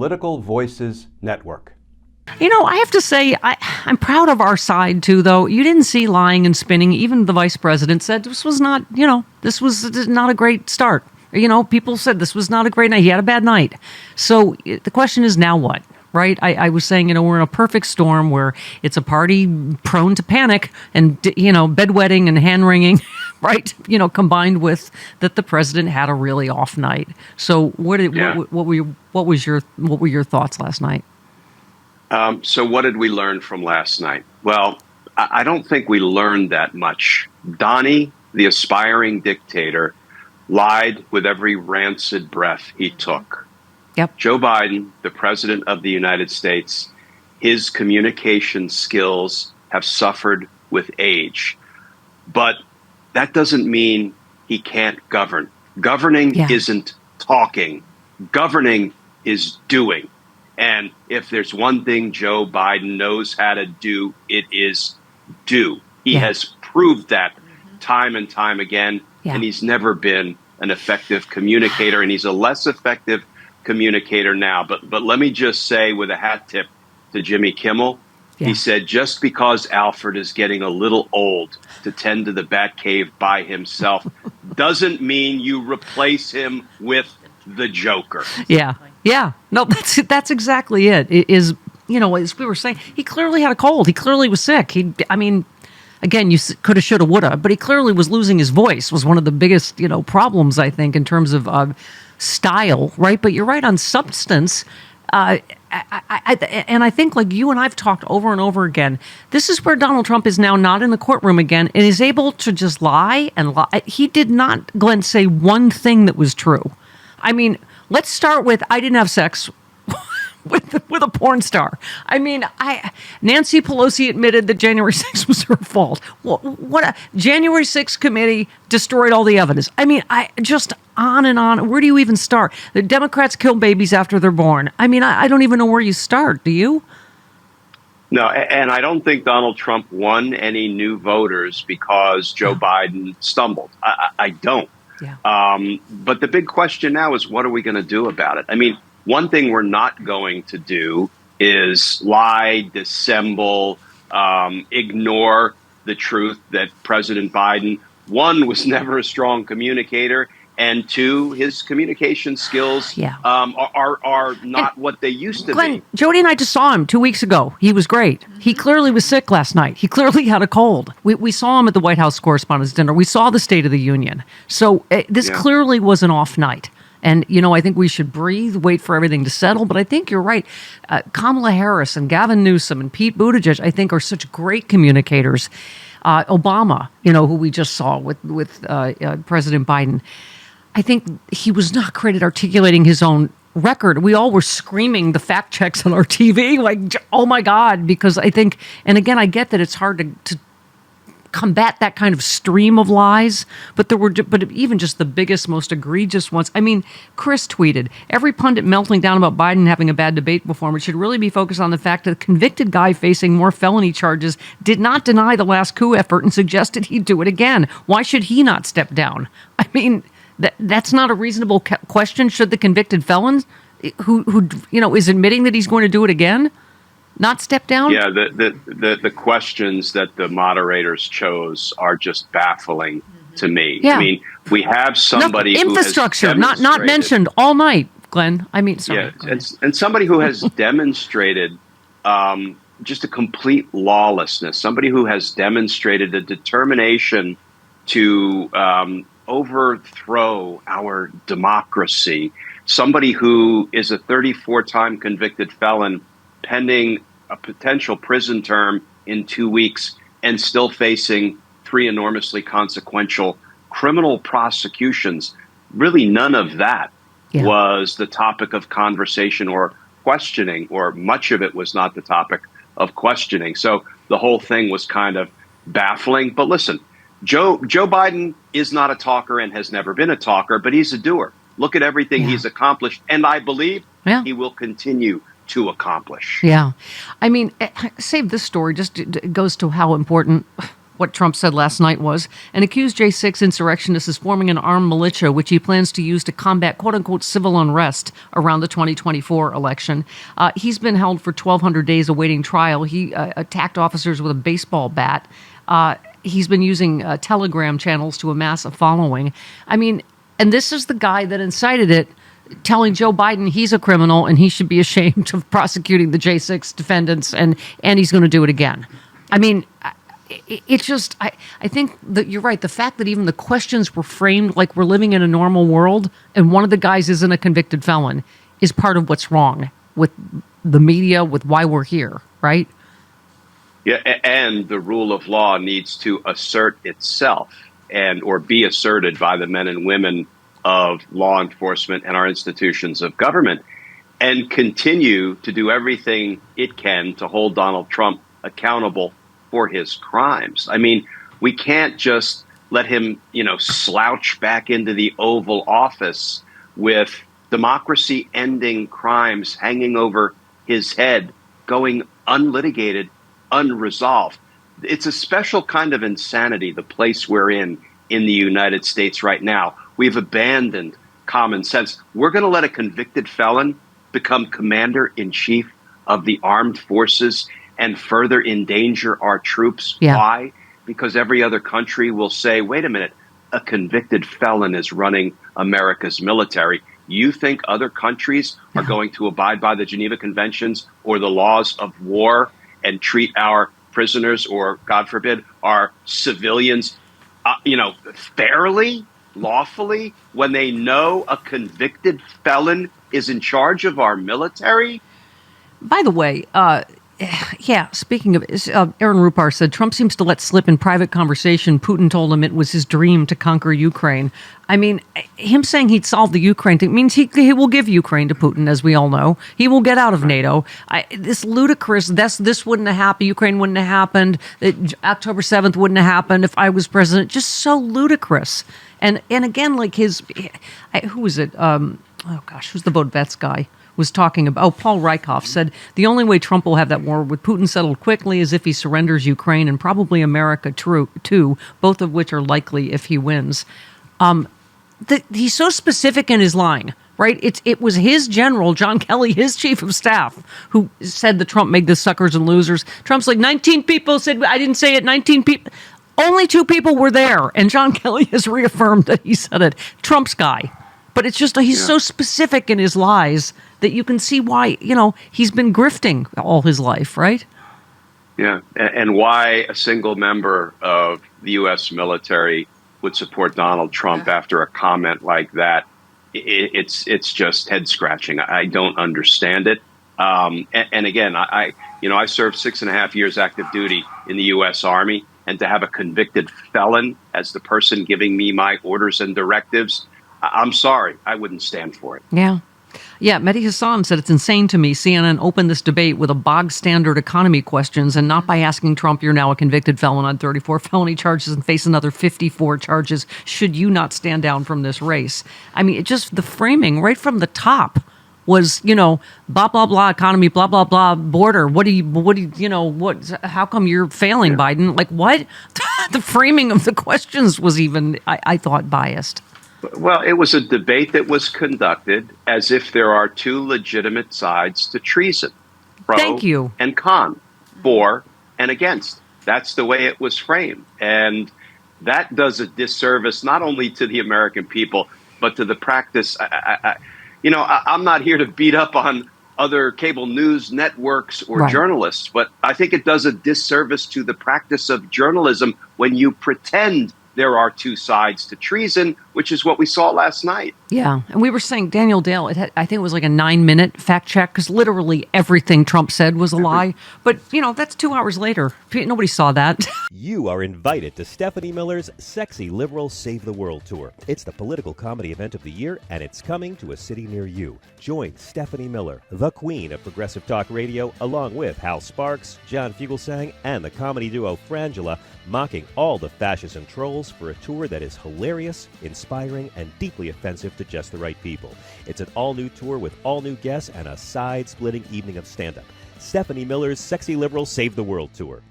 Political Voices Network. You know, I have to say, I'm proud of our side, too, though. You didn't see lying and spinning. Even the vice president said this was not, this was not a great start. People said this was not a great night. He had a bad night. So the question is, now what? Right? I was saying, we're in a perfect storm where it's a party prone to panic and, bedwetting and hand-wringing, right? Combined with that the president had a really off night. So what were your thoughts last night? So what did we learn from last night? Well, I don't think we learned that much. Donnie, the aspiring dictator, lied with every rancid breath he took. Yep. Joe Biden, the president of the United States, his communication skills have suffered with age. But that doesn't mean he can't govern. Governing isn't talking. Governing is doing. And if there's one thing Joe Biden knows how to do, it is do. He has proved that time and time again, and he's never been an effective communicator, and he's a less effective communicator now. But let me just say, with a hat tip to Jimmy Kimmel, he said, just because Alfred is getting a little old to tend to the Batcave by himself doesn't mean you replace him with the Joker. Yeah. No, that's exactly it. It is, as we were saying, he clearly had a cold. He clearly was sick. Again, you coulda, shoulda, woulda, but he clearly was losing his voice. Was one of the biggest, problems, I think, in terms of style, right? But you're right on substance. And I think, like you and I've talked over and over again, this is where Donald Trump is now not in the courtroom again and is able to just lie and lie. He did not, Glenn, say one thing that was true. I mean, let's start with I didn't have sex with a porn star. I mean, Nancy Pelosi admitted that January 6th was her fault. What a January 6th committee destroyed all the evidence. I mean, just on and on. Where do you even start? The Democrats kill babies after they're born. I mean, I don't even know where you start. Do you? No, and I don't think Donald Trump won any new voters because Joe Biden stumbled. I don't. Yeah. But the big question now is, what are we going to do about it? I mean, one thing we're not going to do is lie, dissemble, ignore the truth that President Biden, one, was never a strong communicator, and two, his communication skills are not what they used to Glenn, be. Jody and I just saw him 2 weeks ago. He was great. He clearly was sick last night. He clearly had a cold. We saw him at the White House Correspondents' Dinner. We saw the State of the Union. So this clearly was an off night. And, I think we should breathe, wait for everything to settle. But I think you're right. Kamala Harris and Gavin Newsom and Pete Buttigieg, I think, are such great communicators. Obama, who we just saw with President Biden, I think he was not great at articulating his own record. We all were screaming the fact checks on our TV, like, oh, my God, because I think, and again, I get that it's hard to combat that kind of stream of lies, but even just the biggest, most egregious ones. I mean, Chris tweeted, every pundit melting down about Biden having a bad debate performance should really be focused on the fact that the convicted guy facing more felony charges did not deny the last coup effort and suggested he'd do it again. Why should he not step down? I mean, that's not a reasonable question. Should the convicted felon who is admitting that he's going to do it again not step down? Yeah, the questions that the moderators chose are just baffling to me. Yeah. I mean, we have somebody infrastructure who has not mentioned all night, Glenn. I mean, sorry. Yeah, and somebody who has demonstrated just a complete lawlessness. Somebody who has demonstrated a determination to overthrow our democracy. Somebody who is a 34-time convicted felon pending a potential prison term in 2 weeks and still facing 3 enormously consequential criminal prosecutions. Really, none of that was the topic of conversation or questioning, or much of it was not the topic of questioning. So the whole thing was kind of baffling. But listen, Joe Biden is not a talker and has never been a talker, but he's a doer. Look at everything he's accomplished, and I believe he will continue to accomplish. Yeah. I mean, save this story. Just it goes to how important what Trump said last night was, and accused J6 insurrectionists of forming an armed militia, which he plans to use to combat quote-unquote civil unrest around the 2024 election. He's been held for 1,200 days awaiting trial. He attacked officers with a baseball bat. He's been using Telegram channels to amass a following. I mean, and this is the guy that incited it, telling Joe Biden he's a criminal and he should be ashamed of prosecuting the J6 defendants, and he's going to do it again. I mean, it's just, I think that you're right. The fact that even the questions were framed like we're living in a normal world and one of the guys isn't a convicted felon is part of what's wrong with the media, with why we're here, right? Yeah, and the rule of law needs to assert itself or be asserted by the men and women of law enforcement and our institutions of government, and continue to do everything it can to hold Donald Trump accountable for his crimes. I mean, we can't just let him, slouch back into the Oval Office with democracy-ending crimes hanging over his head, going unlitigated, unresolved. It's a special kind of insanity, the place we're in the United States right now. We've abandoned common sense. We're going to let a convicted felon become commander-in-chief of the armed forces and further endanger our troops. Yeah. Why? Because every other country will say, wait a minute, a convicted felon is running America's military. You think other countries are going to abide by the Geneva Conventions or the laws of war and treat our prisoners or, God forbid, our civilians, fairly, lawfully, when they know a convicted felon is in charge of our military? By the way, speaking of, Aaron Rupar said, Trump seems to let slip in private conversation Putin told him it was his dream to conquer Ukraine. I mean, him saying he'd solve the Ukraine thing means he will give Ukraine to Putin, as we all know. He will get out of NATO. This ludicrous, this wouldn't have happened, Ukraine wouldn't have happened, October 7th wouldn't have happened if I was president. Just so ludicrous. And again, like who was it? Who's the Vote Vets guy? Was talking about, Paul Rykhoff said, the only way Trump will have that war with Putin settled quickly is if he surrenders Ukraine and probably America too, both of which are likely if he wins. He's so specific in his line, right? It was his general, John Kelly, his chief of staff, who said that Trump made the suckers and losers. Trump's like, 19 people said, I didn't say it, 19 people. Only 2 people were there, and John Kelly has reaffirmed that he said it. Trump's guy. But it's just, he's so specific in his lies that you can see why, he's been grifting all his life, right? Yeah, and why a single member of the U.S. military would support Donald Trump after a comment like that. It's just head scratching. I don't understand it. And again, I served 6.5 years active duty in the U.S. Army, and to have a convicted felon as the person giving me my orders and directives, I'm sorry, I wouldn't stand for it. Yeah. Yeah, Mehdi Hassan said it's insane to me CNN opened this debate with a bog standard economy questions and not by asking Trump, you're now a convicted felon on 34 felony charges and face another 54 charges. Should you not stand down from this race? I mean, it just, the framing right from the top was, blah, blah, blah, economy, blah, blah, blah, border. How come you're failing, Biden? Like, what? The framing of the questions was even, I thought, biased. Well, it was a debate that was conducted as if there are 2 legitimate sides to treason, pro and con, for and against. That's the way it was framed. And that does a disservice not only to the American people, but to the practice. I'm not here to beat up on other cable news networks or journalists, but I think it does a disservice to the practice of journalism when you pretend there are 2 sides to treason, which is what we saw last night. Yeah. And we were saying, Daniel Dale, I think it was like a 9-minute fact check, because literally everything Trump said was a lie. But, that's 2 hours later. Nobody saw that. You are invited to Stephanie Miller's Sexy Liberal Save the World Tour. It's the political comedy event of the year, and it's coming to a city near you. Join Stephanie Miller, the queen of progressive talk radio, along with Hal Sparks, John Fugelsang, and the comedy duo Frangela, mocking all the fascists and trolls for a tour that is hilarious, inspiring, and deeply offensive to just the right people. It's an all-new tour with all-new guests and a side-splitting evening of stand-up. Stephanie Miller's Sexy Liberal Save the World Tour.